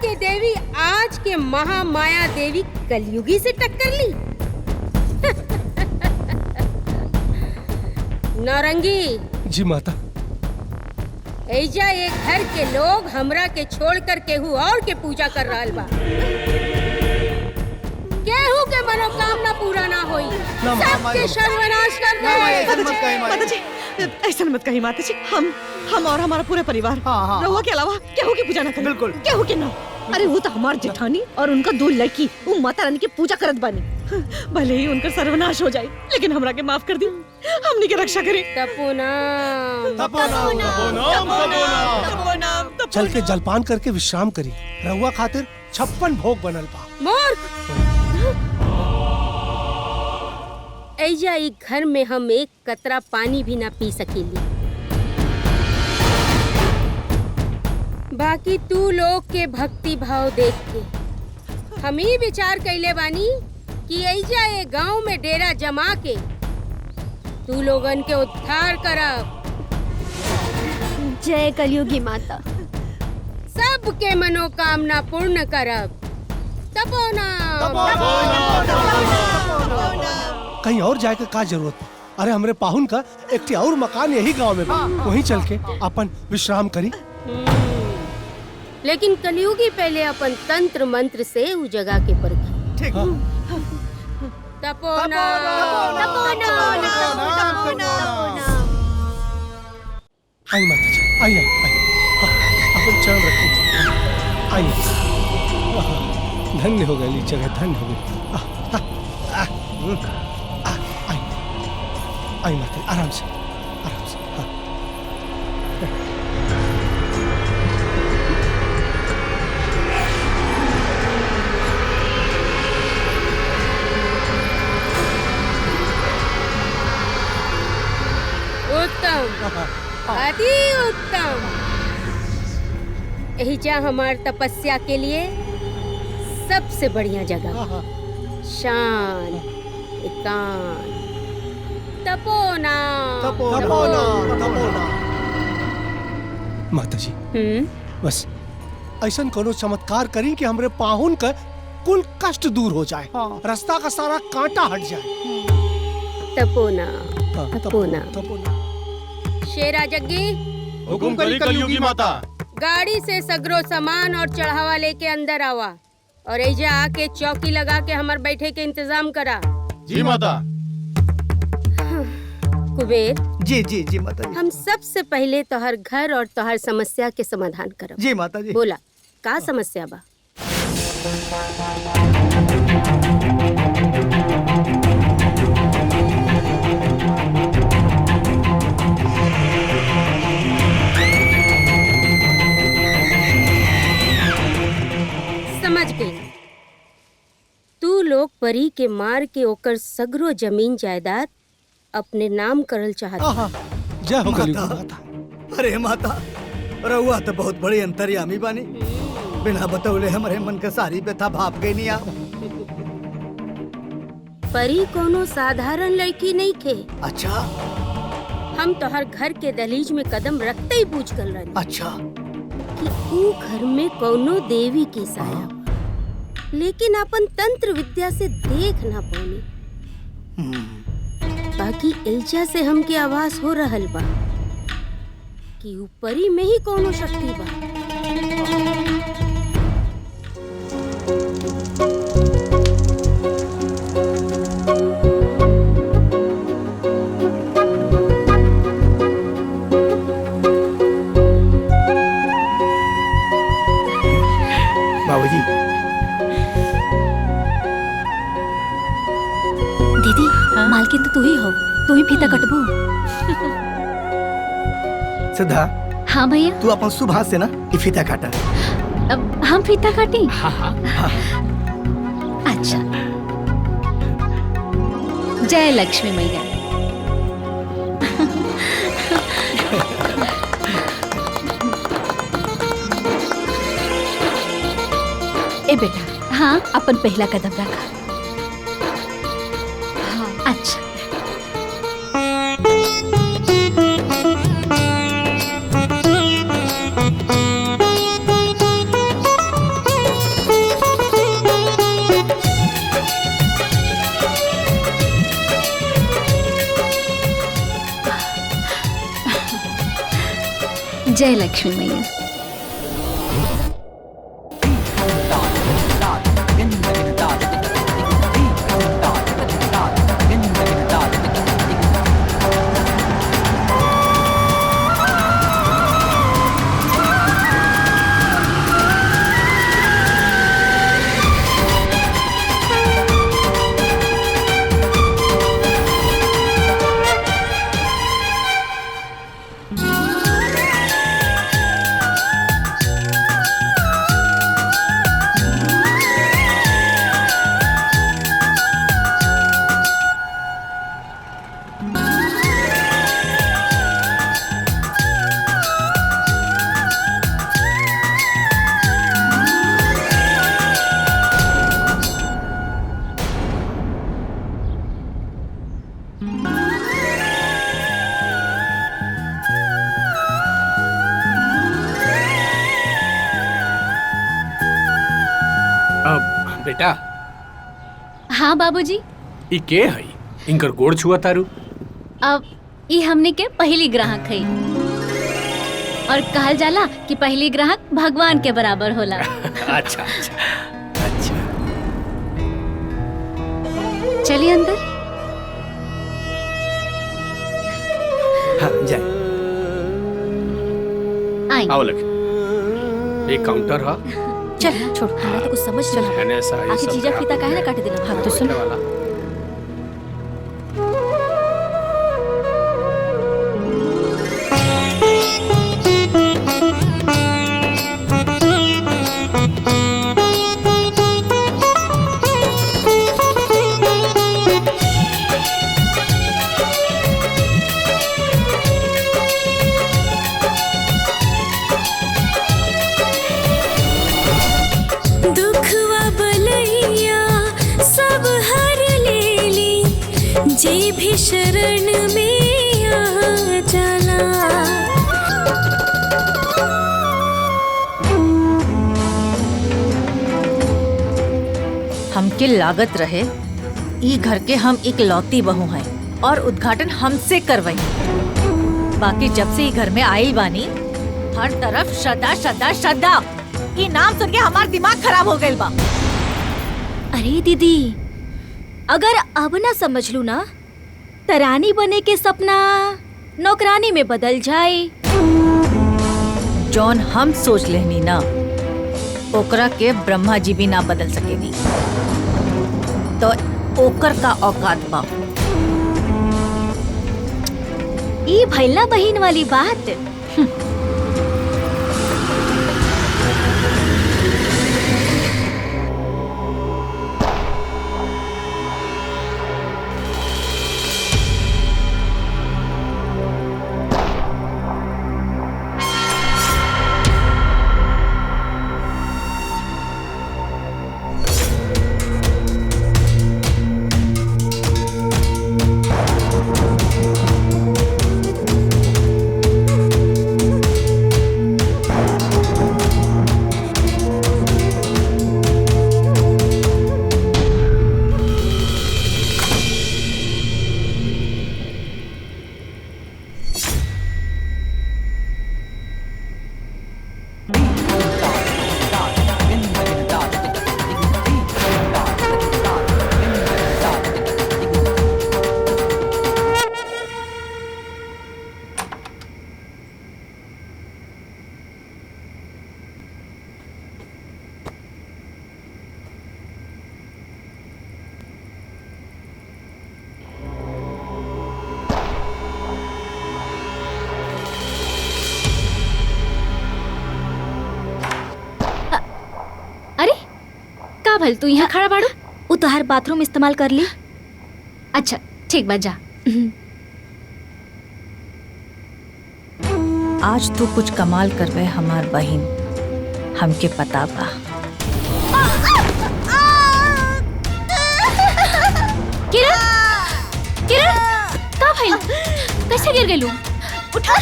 के देवी आज के महामाया देवी कलयुगी से टक्कर ली। नौरंगी जी माता। ऐजा ये घर के लोग हमरा के छोड़ कर केहू और के पूजा कर रहल बा। केहू के मनोकामना पूरा ना होई, सबके सर्वनाश कर दे। माता जी ऐसा मत कही माता जी। हम और हमारा पूरा परिवार रहुआ के अलावा केहू की पूजा ना करें। बिल्कुल। केहू के ना। अरे वो तो हमार जेठानी और उनका 2 लड़की वो माता रानी की पूजा करत बानी। भले ही उनका सर्वनाश हो जाए लेकिन हमरा के माफ कर दी, हमनी के रक्षा करी। चल के जलपान करके विश्राम करी। रहुआ खातिर 56 भोग बनल बा। मूर्ख! ऐजा ई घर में हम एक कतरा पानी भी ना पी सकीली। बाकी तू लोग के भक्ति भाव देख के हम ही विचार कैले बानी कि ऐजा ये गांव में डेरा जमा के तू लोगन के उद्धार करब। जय कलयुगी माता। सबके मनोकामना पूर्ण करब। तपोनाम। कहीं और जाए के का जरूरत बा? अरे हमरे पाहुन का एक और मकान यही गांव में बा। वहीं चल के अपन विश्राम करी। लेकिन कलयुगी पहले अपन तंत्र मंत्र से उस जगह के परखी। ठीक। आई माता जी, आई आई आई। अपन चरण रखी। आई। धन्य हो गई जगह, धन्य हो गई। आई आई माता, आराम से, आराम से। हाँ। उत्तम, अति उत्तम। यही हमार तपस्या के लिए सबसे बढ़िया जगह। शांत, एकांत, तपोनाम। माता जी बस ऐसा कोनो चमत्कार करी कि हमरे पाहुन का कुल कष्ट दूर हो जाए। रास्ता का सारा कांटा हट जाए। तपोनाम, तपोनाम। तपोनाम। शेरा जग्गी, हुकुम करी कलयुगी माता। गाड़ी से सगरो सामान और चढ़ावा लेके अंदर आवा और ऐजा आके चौकी लगा के हमार बैठे के इंतजाम करा। जी माता। कुबेर जी जी जी माता जी। हम सबसे पहले तोहर घर और तोहर समस्या के समाधान करब। जी माता जी। बोला का समस्या बा? समझ गई। तू लोग परी के मार के ओकर सगरो जमीन जायदाद अपने नाम करल चाहत। जय हो कलयुगी माता। माता। अरे माता, रहुआ तो बहुत बड़ी अंतर्यामी बानी। बिना बतौले हमारे मन के सारी व्यथा भाप गई नहीं आप। परी कोनो साधारण लड़की नहीं थे। अच्छा हम तोहर घर के दहलीज में कदम रखते ही पूछ कर रही अच्छा। कि ऊ घर में कोनो देवी के साया बा। लेकिन अपन तंत्र विद्या से देख ना पानी। बाकी ऐजा से हमके आभास हो रहल बा कि ऊ परी में ही कोनो शक्ति बा। बाबूजी। दीदी मालकिन तो तू ही हो, तू ही फीता कटबू। सिद्धा, हाँ भैया। तू अपन सुबह से ना ये फीता काटा। अब हम फीता काटी। अच्छा। जय लक्ष्मी मैया। ए बेटा, हाँ अपन पहला कदम रखा। हाँ अच्छा। जय लक्ष्मी मैया। बेटा। हाँ बाबूजी। ई के हई? इनकर गोड़ छुआ तारू। अब ई हमने के पहली ग्राहक है और कहल जाला कि पहली ग्राहक भगवान के बराबर होला। अच्छा अच्छा अच्छा। चलिए अंदर। हाँ जाए। आई। आओ लक्ष्मी। एक काउंटर है। चल छोड़, हमरा तो कुछ समझ चल। आखिर जीजा फीता काहे ना काट देना। हाँ तो सुन। जी भी शरण में आ जाला। हमके लागत रहे ई घर के हम इकलौती बहू हैं और उद्घाटन हमसे करवाई। बाकी जब से ई घर में आइल बानी हर तरफ श्रद्धा श्रद्धा श्रद्धा। ई नाम सुन के हमार दिमाग खराब हो गइल बा। अरे दीदी, अगर अब ना समझ लू ना तो रानी बने के सपना नौकरानी में बदल जाए। जौन हम सोच लेनी ना ओकरा के ब्रह्मा जी भी ना बदल सकेनी। तो ओकर का औकात बा। ई भैला बहिन वाली बात। भल तू यहाँ खड़ा बाड़ू? वो तो हर बाथरूम इस्तेमाल कर ली। अच्छा ठीक बा जा। आज तू कुछ कमाल करवे हमार बहिन, हमके पता बा। किरण, किरण, का भइल? कैसे गिर गेलू? उठा।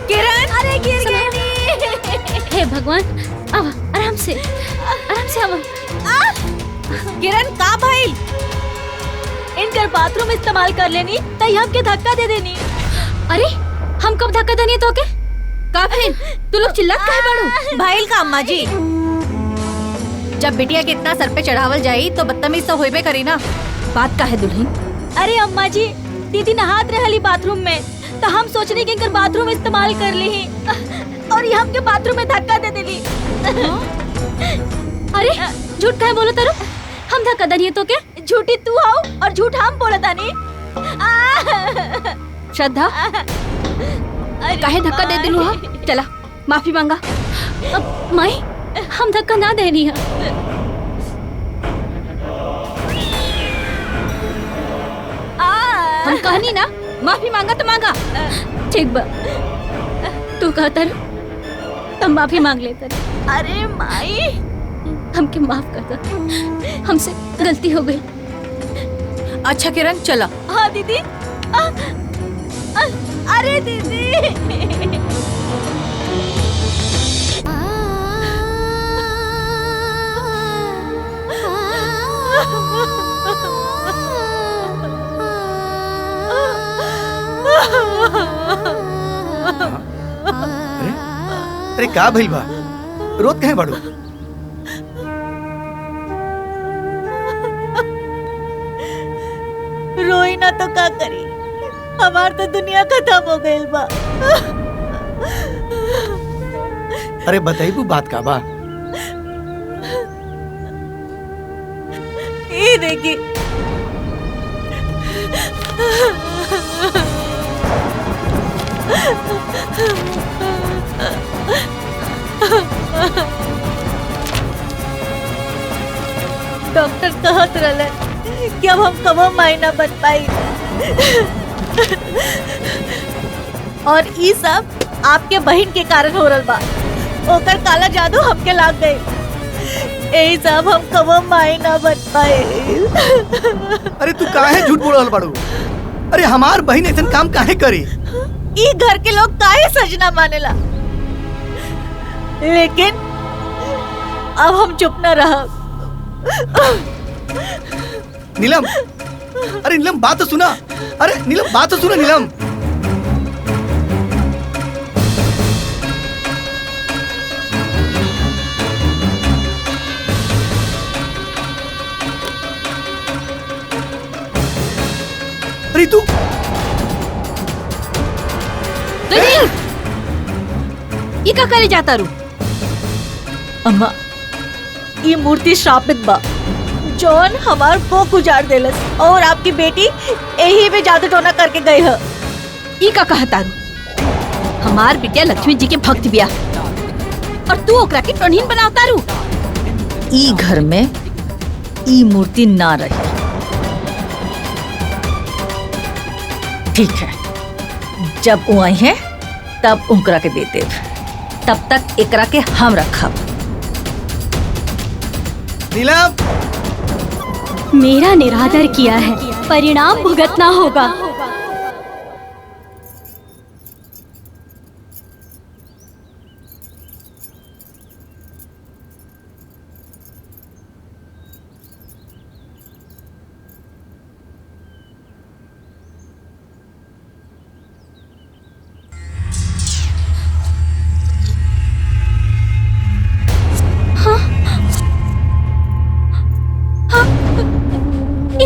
किरण, अरे गिर गेली। हे भगवान, अब आराम से अब। किरण का भइल? इनकर बाथरूम इस्तेमाल कर लेनी तई हमके धक्का दे देनी। अरे हम कब धक्का देनी तो के का बहन तू लोग चिल्लात काहे बाड़ू? भाईल का अम्मा जी, जब बिटिया के इतना सर पे चढ़ावल जाई तो बदतमीज तो होइबे करी ना। बात का है दुल्हन? अरे अम्मा जी, दीदी नहात रहली बाथरूम में तो हम सोचनी कि इनकर बाथरूम इस्तेमाल कर ली और ये हमके बाथरूम में धक्का दे देली। अरे झूठ काहे बोलो तारू? हम धक्का दनिए तो के? झूठी तू आओ और झूठ हम बोला तानी। श्रद्धा काहे धक्का दे दिलू हा? चला माफी मांगा। अब माई हम धक्का ना देनी है। हम कहनी ना माफी मांगा तो मांगा। ठीक बा, तू कहता तब माफी मांग लेता। अरे माई हमके माफ कर दो, हमसे गलती हो गई। अच्छा किरण चला। हाँ दीदी। अरे दीदी अरे का भइल बा? रोत काहे बाड़ू? रोई ना तो का करी, हमार तो दुनिया खत्म हो गइल बा। अरे बताइबू बात का बा? ये देखी डॉक्टर कहत रहले कि अब हम कबो माई ना बन पाई और ई सब आपके बहन के कारण हो रहल बा। ओकर काला जादू हमके लाग गई, यही सब हम कबो माई ना बन पाए। अरे तू काहे झूठ बोल रहल बाड़ू? अरे हमार बहन ऐसन काम काहे करी? ई घर के लोग काहे सजना मानेला, लेकिन अब हम चुप न रहब। नीलम, अरे नीलम बात तो सुना। अरे नीलम बात तो सुना नीलम। अरे तू ये का करे जाता रू? अम्मा ये मूर्ति श्रापित बा, जौन हमार कोख उजाड़ देलस और आपकी बेटी यही में जादू टोना करके गई है। ई का कहता रू? हमार बिटिया लक्ष्मी जी के भक्त बिया और तू ओकरा के टोनीन बनावता रू। ई घर में ई मूर्ति ना रही। ठीक है, जब वो आई है तब उनकरा के देते, तब तक एकरा के हम रखब। नीलम, मेरा निरादर किया है, परिणाम भुगतना होगा।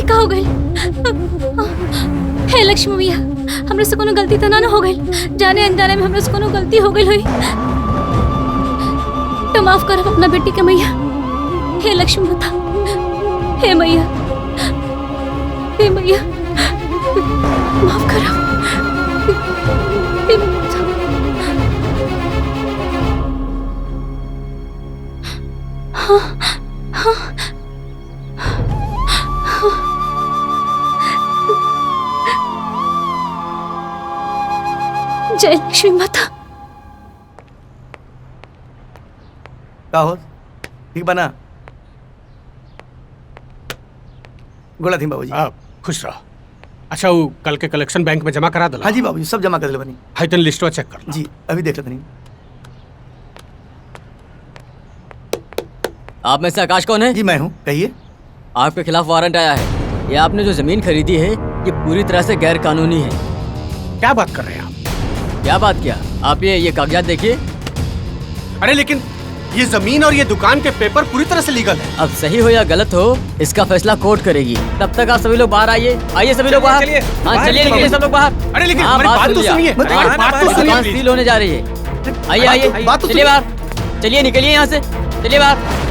का हो गई? हे लक्ष्मी मैया, हमरे से कोनो गलती तो ना हो गई? जाने अनजाने में हमरे से कोनो गलती हो गई हुई तो माफ कर अपना बेटी के मैया। हे लक्ष्मी माता, हे मैया, हे मैया माफ करो। हे माता। हाँ हाँ जय लक्ष्मी माता। का हो? ठीक बना? गोला थी बाबूजी। आप खुश रहो। अच्छा वो कल के कलेक्शन बैंक में जमा करा दला? हाँ जी बाबूजी, सब जमा कर दिले बनी। हाई तन लिस्टवा चेक कर लो। जी अभी देख लेते नहीं। आप में से आकाश कौन है? जी मैं हूँ, कहिए। आपके खिलाफ वारंट आया है। ये आपने जो जमीन खरीदी है ये पूरी तरह से गैर कानूनी है। क्या बात कर रहे हैं आप? क्या बात किया? आप ये कागजात देखिए। अरे लेकिन ये जमीन और ये दुकान के पेपर पूरी तरह से लीगल है। अब सही हो या गलत हो, इसका फैसला कोर्ट करेगी। तब तक आप सभी लोग बाहर आइए। आइए सभी लोग बाहर। हाँ चलिए, निकलिए सब लोग बाहर। अरे लेकिन हाँ, हमारी बात तो सुनिए। हमारी बात तो दुकान सुनिए। सील होने जा रही है। आइए आइए, चलिए बाहर। चलिए निकलिए यहाँ से, चलिए बाहर।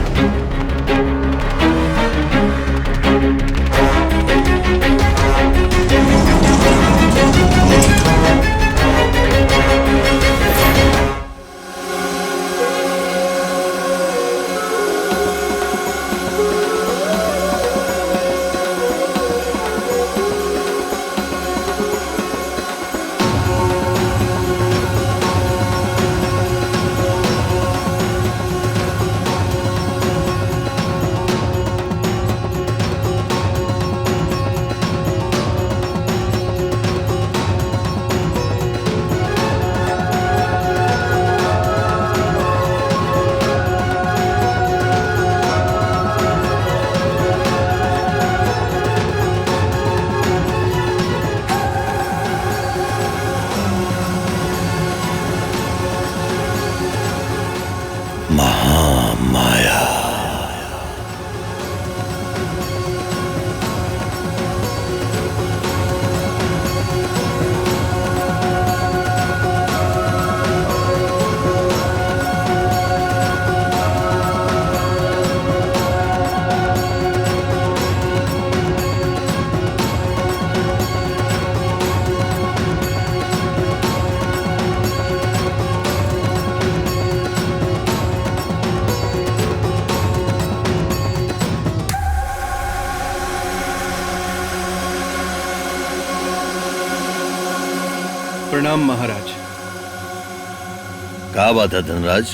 प्रणाम महाराज। का बात है धनराज,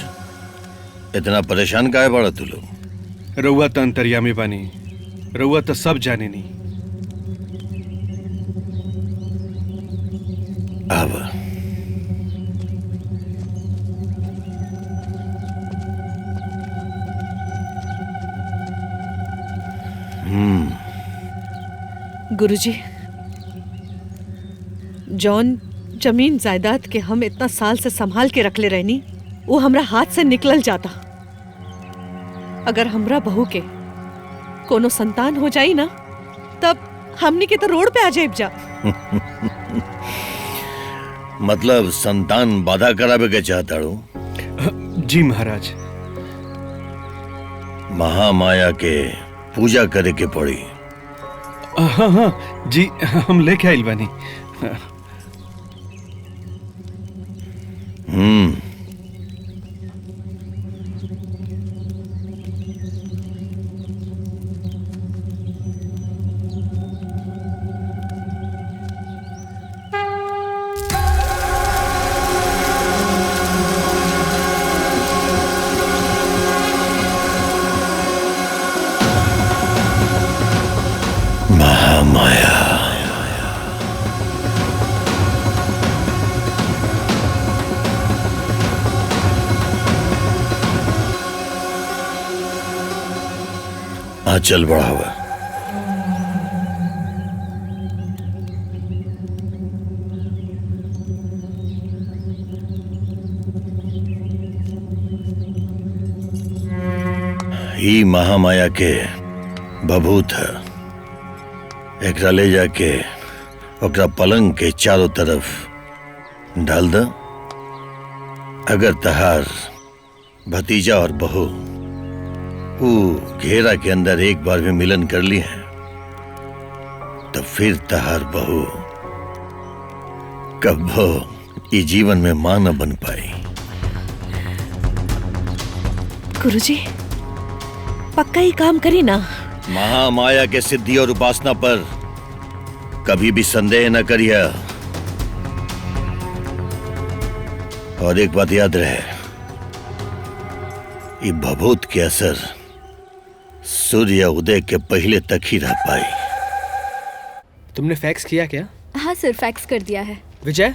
इतना परेशान काहे पड़ा तू लोग? रउआ तो अंतर्यामी बानी, रउआ तो सब जाने नी। अब गुरुजी, जौन जमीन जायदाद के हम इतना साल से संभाल के रखले रहनी, वो हमरा हाथ से निकल जाता। अगर हमरा बहू के कोनो संतान हो जाई ना, तब हमनी के तो रोड पे आ जाए जा। मतलब संतान बाधा करावे के चाहता हूँ? जी महाराज। महामाया के पूजा करे के पड़ी। हाँ हाँ जी, हम लेके आइल बानी। महामाया चल बढ़ा हुआ। ही महामाया के बभूत है। एकरा ले जाके ओकरा पलंग के चारों तरफ डाल द। अगर तहार भतीजा और बहू वो घेरा के अंदर एक बार भी मिलन कर ली है, तो फिर तहार बहू कब्बो ये जीवन में मां न बन पाई। गुरुजी, पक्का ही काम करी ना। महामाया के सिद्धि और उपासना पर कभी भी संदेह न करिए। और एक बात याद रहे, ये भभूत के असर सूर्य उदय के पहले तक ही रह पाई। तुमने फैक्स किया क्या? हाँ सर, फैक्स कर दिया है। विजय?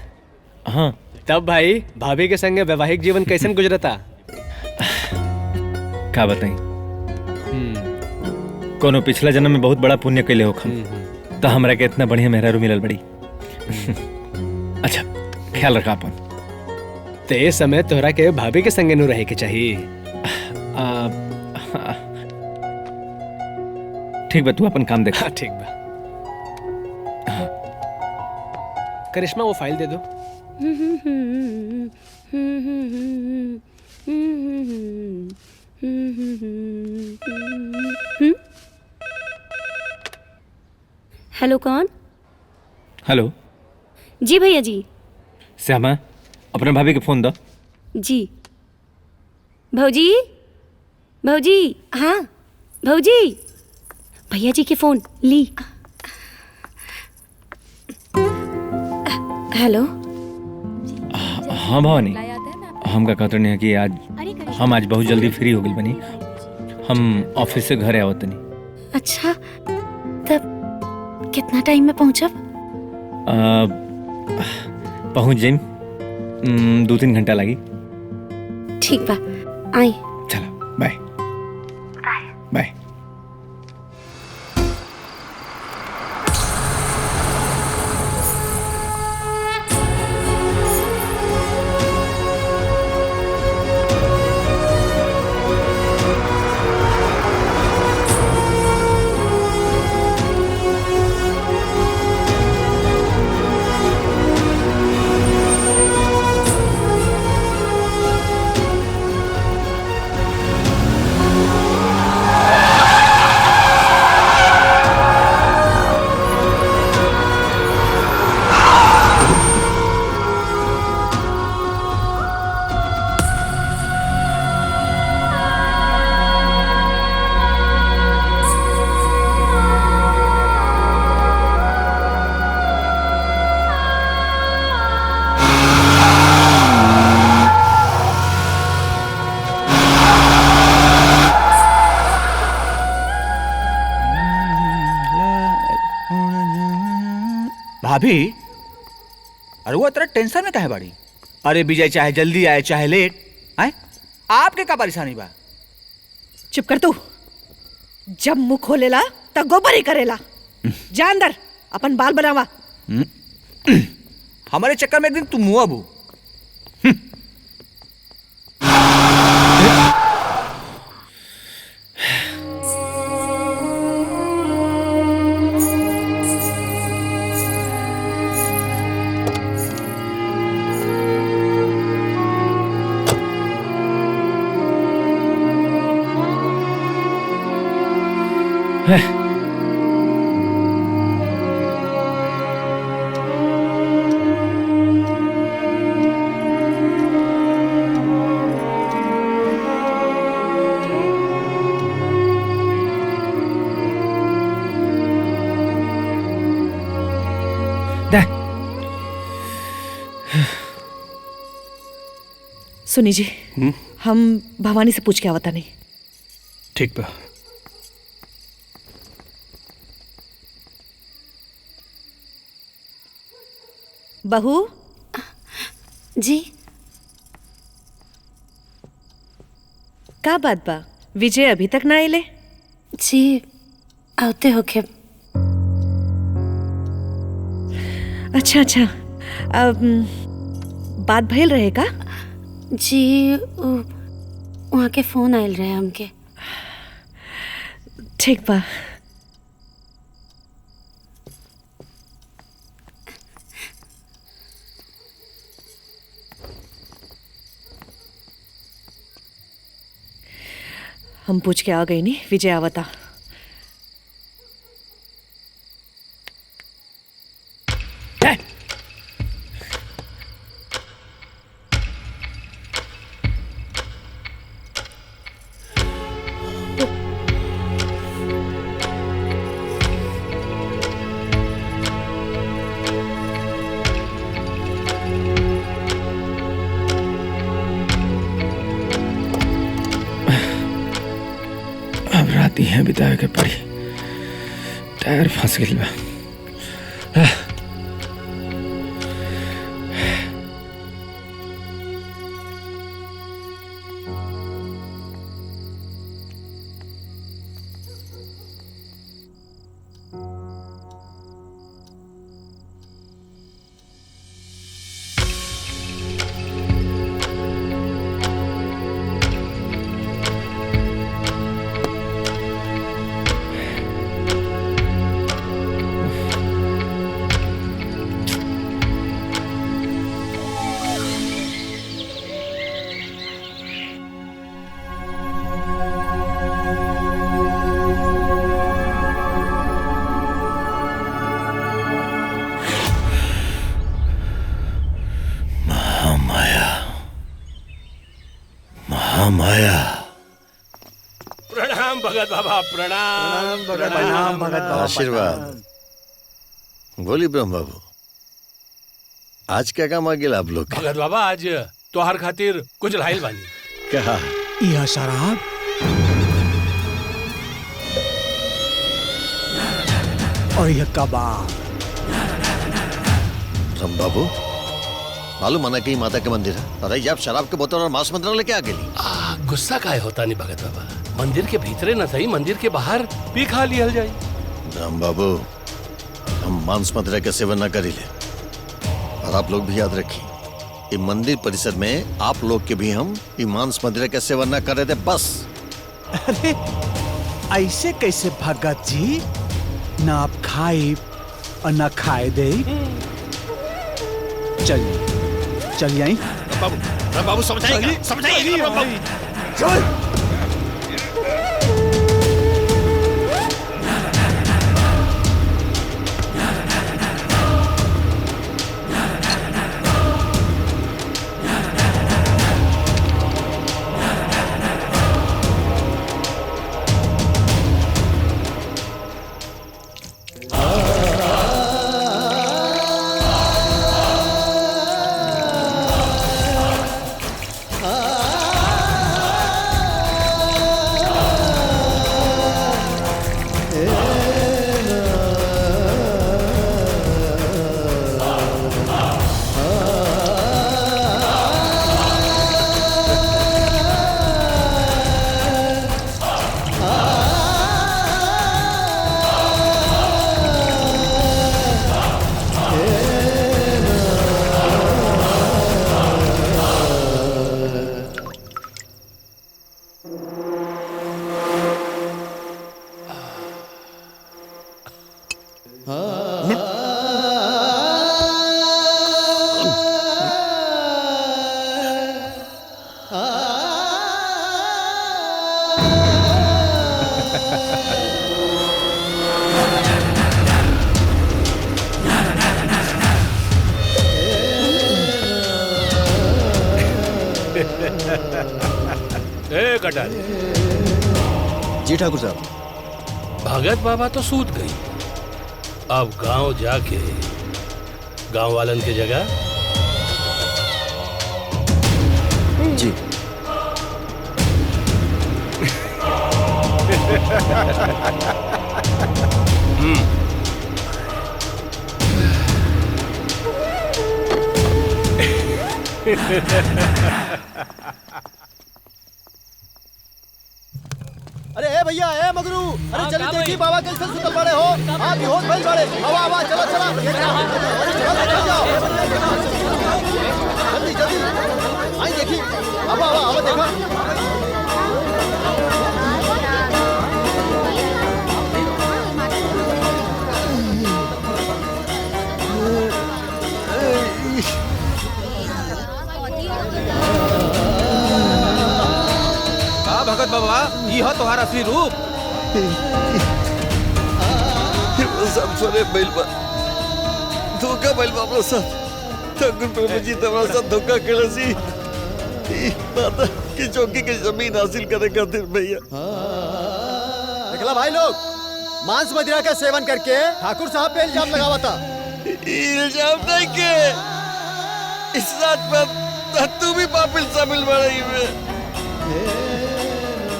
हाँ। तब भाई भाभी के संग वैवाहिक जीवन कैसन गुजरता? का बताई, कोनो पिछला जन्म में बहुत बड़ा पुण्य कैले होखम, तो हमरा के इतना बढ़िया मेहरारू मिलल बड़ी। अच्छा, ख्याल रखा अपन। ते समय तोहरा के भाभी के संगे नु रहे के चाहिए। ठीक बा, तू अपन काम देख। ठीक बा। करिश्मा वो फाइल दे दो। हेलो, कौन? हेलो जी भैया जी। श्यामा, अपने भाभी के फोन दो। जी भौजी, भौजी। हाँ भौजी, भैया जी के फोन ली। हेलो। हाँ भवानी, हम का कहते नहीं कि हम आज बहुत जल्दी फ्री हो गए बनी। हम ऑफिस से घर आवत नहीं। अच्छा, तब कितना टाइम में पहुंचब? पहुंच जाइम 2-3 घंटा लगी। ठीक बा, आई। चलो बाय। बाय। भाभी, अरे वो तेरा टेंशन में काहे बाड़ी? अरे विजय चाहे जल्दी आए चाहे लेट आए, आपके का परेशानी बा? चुप कर तू। जब मुंह खोलेला तब गोबर ही करेला। जा अंदर अपन बाल बनावा। हमारे चक्कर में एक दिन तुम मुआ बू। सुनी जी, हम भवानी से पूछ के आवता नहीं। ठीक बा। बहू जी, का बात बा? विजय अभी तक ना आइले? जी आते होके। अच्छा अच्छा, बात भइल रहे का? जी वहाँ के फोन आयल रहे हमके। ठीक बा। हम पूछ के आ गई नी, विजय आवता। अब रात यहाँ बितावे के पड़ी। टायर फंस गई बा। महामाया। प्रणाम भगत बाबा, प्रणाम प्रणाम भगत बाबा। आशीर्वाद। बोली ब्रह्म बाबू, आज क्या काम आ गया आप लोग के? भगत बाबा आज तोहार खातिर कुछ लाइल बानी। कहा यह शराब और यह कबाब। ब्रह्म बाबू, मालूम मना कहीं माता के मंदिर है, अरे आप शराब के बोतल और मांस मंदिर लेके आ गई। गुस्सा काहे होता नहीं भगत बाबा, मंदिर के भीतरे न सही मंदिर के बाहर पी खा लियल जाई। ब्रह्म बाबू, हम मांस मदिरा का सेवन न करी ले, और आप लोग भी याद रखिए, ये मंदिर परिसर में आप लोग के भी हम ये मांस मदिरा का सेवन न कर रहे थे बस। अरे ऐसे कैसे भगत जी, ना आप खाए और ना खाए दे। चलिए चलिए आई बाबू समझाइए चल। जी ठाकुर साहब। भगत बाबा तो सूत गई, अब गांव जाके गांव वालन के जगह जी। अरे ए भैया, ए मगरू, अरे जल्दी देखी बाबा कैसे सुतल पड़े हो। आप भी होश भइल बाड़े। हवा हवा चलो चलो जल्दी जल्दी आई देखी। हवा हवा हवा देखा। भगत बाबा, ये हो तुम्हारा असली रूप। सब सरे बैल बा धोखा बैल बा अपना साथ ठाकुर प्रभु जी तुम्हारा साथ धोखा केलसी माता की चौकी की जमीन हासिल करे खातिर भैया। निकला भाई लोग, मांस मदिरा का सेवन करके ठाकुर साहब पे इल्जाम लगावा था। इल्जाम नहीं के इस रात पर तू भी पापिल शामिल बड़ी में।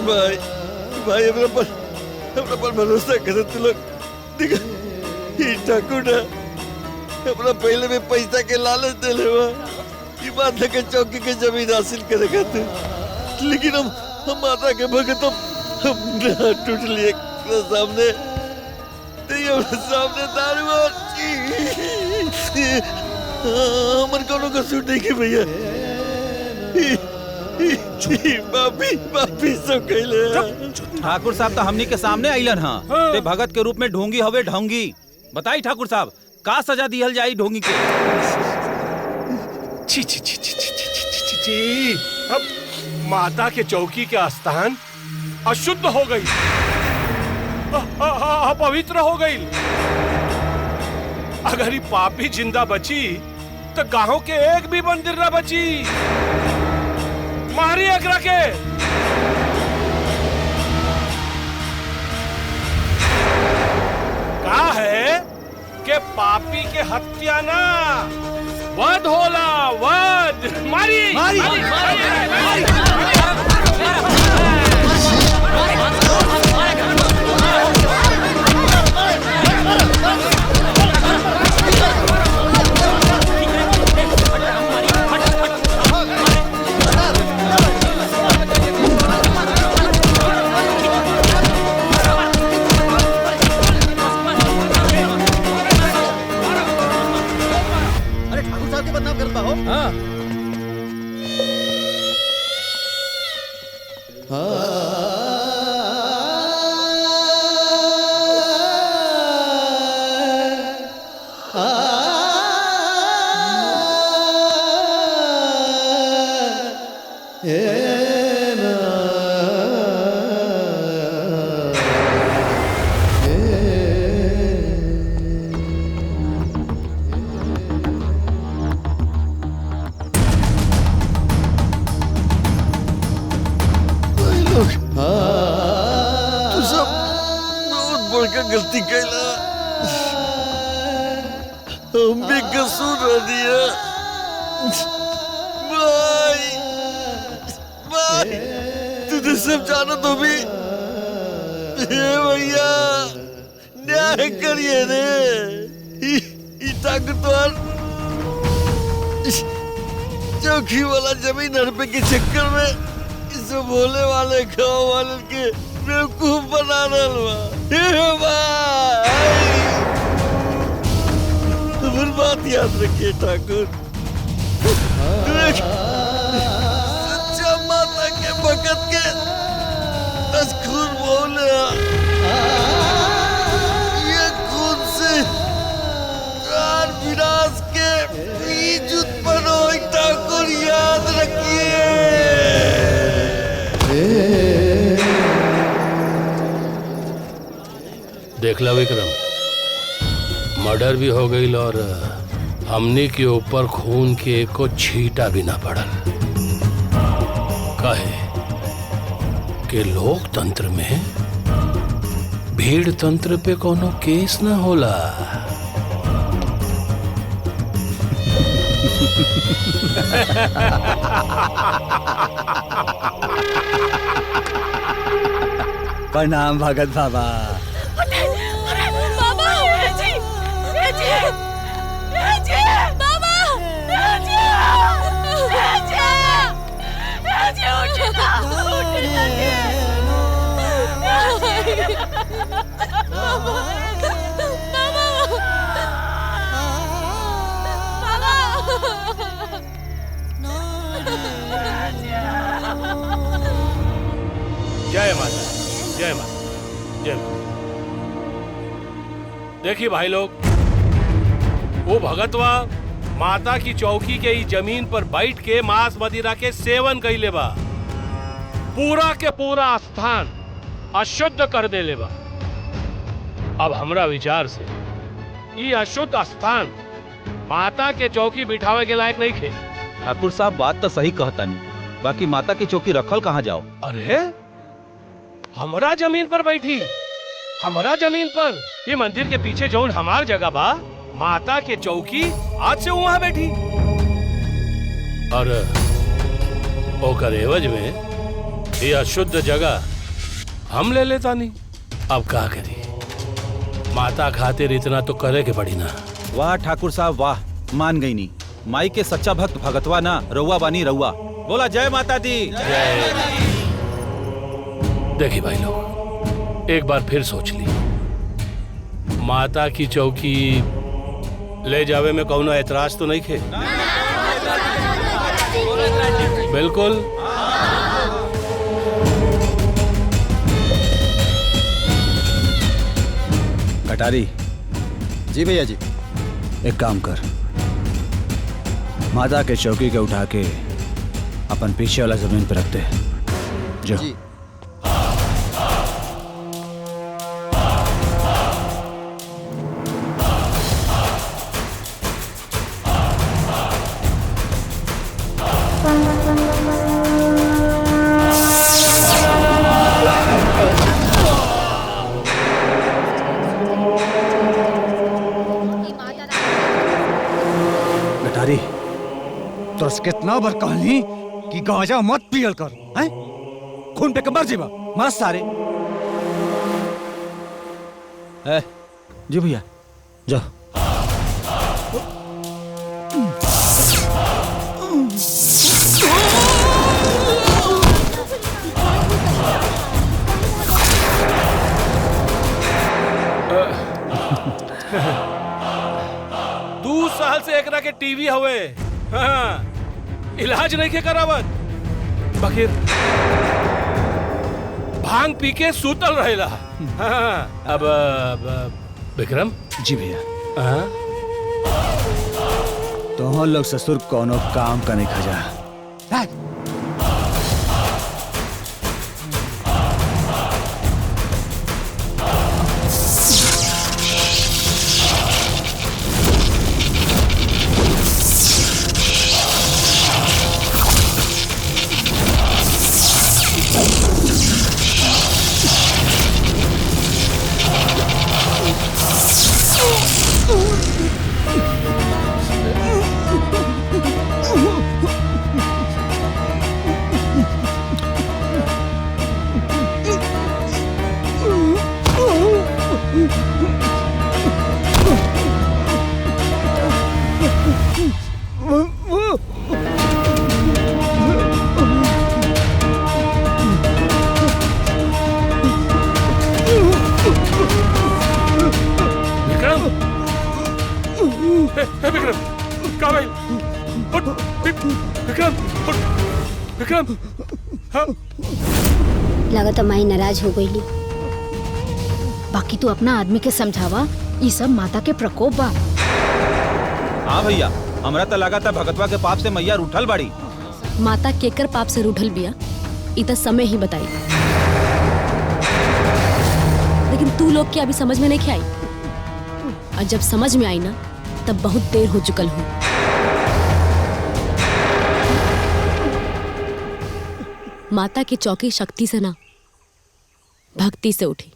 भाई भाई हमरा पर भरोसा करे तू लोग। देखा ये ठाकुर ना हमरा पहले में पैसा के लालच देले हुआ, ये बात लेके चौकी के जमीन हासिल करे खातिर। लेकिन हम माता के भगत हम ना टूट लिए सामने सामने दारू हमर कोनो को सूट नहीं के भैया। ठाकुर साहब तो हमनी के सामने आइलन हाँ। ते भगत के रूप में ढोंगी हवे ढोंगी। बताई ठाकुर साहब, का सजा दिहल जाई ढोंगी के? छी छी छी छी छी छी छी छी। अब माता के चौकी के आस्थान अशुद्ध हो गई, अपवित्र हो गई। अगर ये पापी जिंदा बची तो गांव के एक भी मंदिर न बची। मारी एकरा के। का है के पापी के हत्या ना वध होला, वध। मारी मारी, मारी, मारी, मारी। तू सब बहुत बड़का गलती कैला। हम भी कसूर रह दिया। भाई भाई तुझे सब जानो तो भी भैया न्याय करिए रे। ताकतवर चौकी वाला जमीन हड़पे के चक्कर में इस भोले वाले गाँव वाले के बेवकूफ बना रहा। हमारी बात याद रखिए ठाकुर। सच्चा माता के भगत के खून बोले ये खून से प्राण विनाश के बीज उत्पन्न हो। ठाकुर याद रखिए। देख लो विक्रम, मर्डर भी हो गई और हमने के ऊपर खून के एको छींटा भी ना पड़ल। काहे कि लोकतंत्र में भीड़ तंत्र पे कोनो केस ना होला। प्रणाम भगत बाबा। जय माता, जय माता, जय माता। देखिए भाई लोग, वो भगतवा माता की चौकी के ही जमीन पर बैठ के मांस मदिरा के सेवन कइले बा। पूरा के पूरा स्थान अशुद्ध कर देले बा। अब हमरा विचार से ये अशुद्ध स्थान माता के चौकी बिठावे के लायक नहीं थे। ठाकुर साहब बात तो सही कहता नहीं, बाकी माता की चौकी रखल कहाँ जाओ। अरे हमरा जमीन पर बैठी, हमरा जमीन पर, ये मंदिर के पीछे जौन हमार जगह बा, माता के चौकी आज से वहां बैठी। और ओकर एवज में ये अशुद्ध जगह हम ले लेता नहीं। अब क्या करी, माता खातिर इतना तो करे के पड़ी ना। वाह ठाकुर साहब वाह, मान गई नी। माई के सच्चा भक्त भगतवा ना, रउआ बानी रउआ। बोला जय माता दी। देखिए भाई लोग, एक बार फिर सोच ली, माता की चौकी ले जावे में कौनो एतराज तो नहीं थे? बिल्कुल। कटारी जी भैया जी, एक काम कर, माता के चौकी के उठा के अपन पीछे वाला जमीन पर रख दे। जो जी। कितना बार कहली कि गांजा मत पियल कर, हैं? खून पे कमर जीवा मर सारे। जी भैया जाओ। दू साल से एकरा के टीवी हवे, हाँ, इलाज नहीं के करावत, बकिर भांग पी के सूतल रहेला। हाँ, अब विक्रम जी भैया तो लोग ससुर कोनो काम का नहीं खजा। लागत माई नाराज हो गई। बाकी तू अपना आदमी के समझावा, ये सब माता के प्रकोप बा। हाँ भैया, हमरा तो लगा था भगतवा के पाप से मैया रूठल बाड़ी। माता केकर पाप से रूठल बिया ई तो समय ही बताई, लेकिन तू लोग के अभी समझ में नहीं आई, और जब समझ में आई ना तब बहुत देर हो चुकल हो। माता की चौकी शक्ति से ना भक्ति से उठी।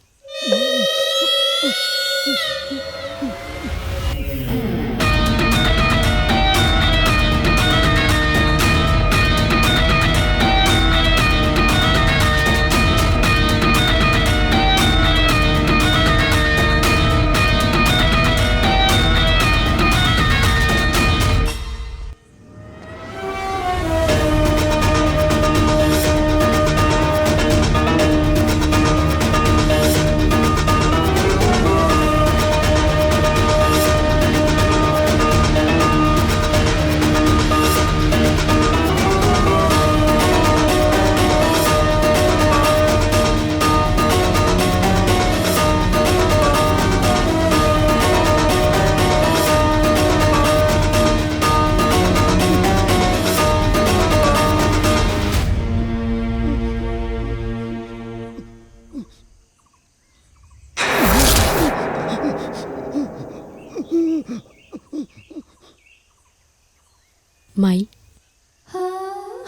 माई,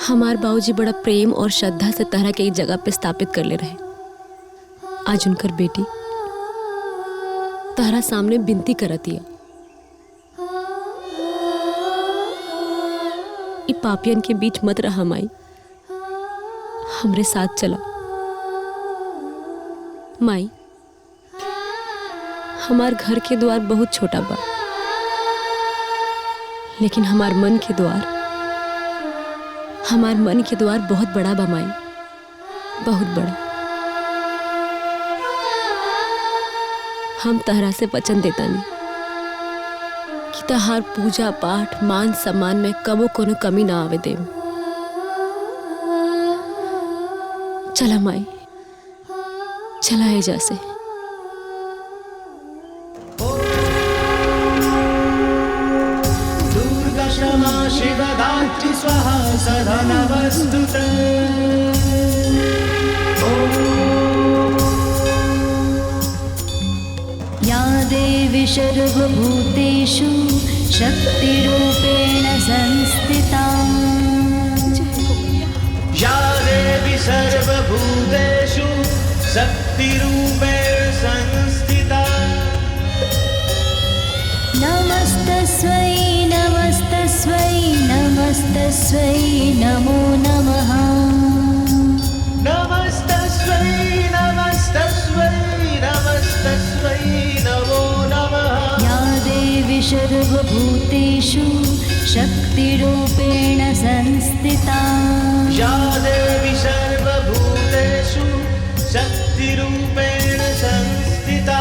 हमार बाबूजी बड़ा प्रेम और श्रद्धा से तहरा के एक जगह पे स्थापित कर ले रहे। आज उनकर बेटी तहरा सामने विनती करती है, इ पापियन के बीच मत रहा माई, हमरे साथ चला। माई, हमार घर के द्वार बहुत छोटा बा, लेकिन हमार मन के द्वार बहुत बड़ा बा माई, बहुत बड़ा। हम तहरा से वचन देता नहीं कि तहार पूजा पाठ मान सम्मान में कबो कोनो कमी ना आवे देम। चला माई, चला है जैसे। शिवदात्रि स्वाहा सदा नमस्तुते। या देवी सर्वभूतेषु शक्तिरूपेण संस्थिता। या देवी सर्वभूतेषु शक्तिरूपेण संस्थिता। नमस्तस्मै नमस्तस्मै नमस्तस्मै नमस्तस्मै नमो नमः नमस्तस्मै नमस्तस्मै नमस्तस्मै नमो नमः या देवी सर्वभूतेषु शक्तिरूपेण संस्थिता या देवी सर्वभूतेषु शक्तिरूपेण संस्थिता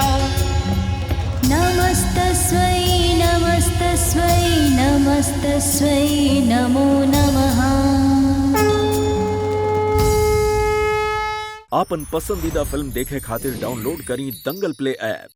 नमस्तस्मै नमस्तस्मै नमस्तस्मै नमो नमः आपन पसंदीदा फिल्म देखे खातिर डाउनलोड करी दंगल प्ले ऐप।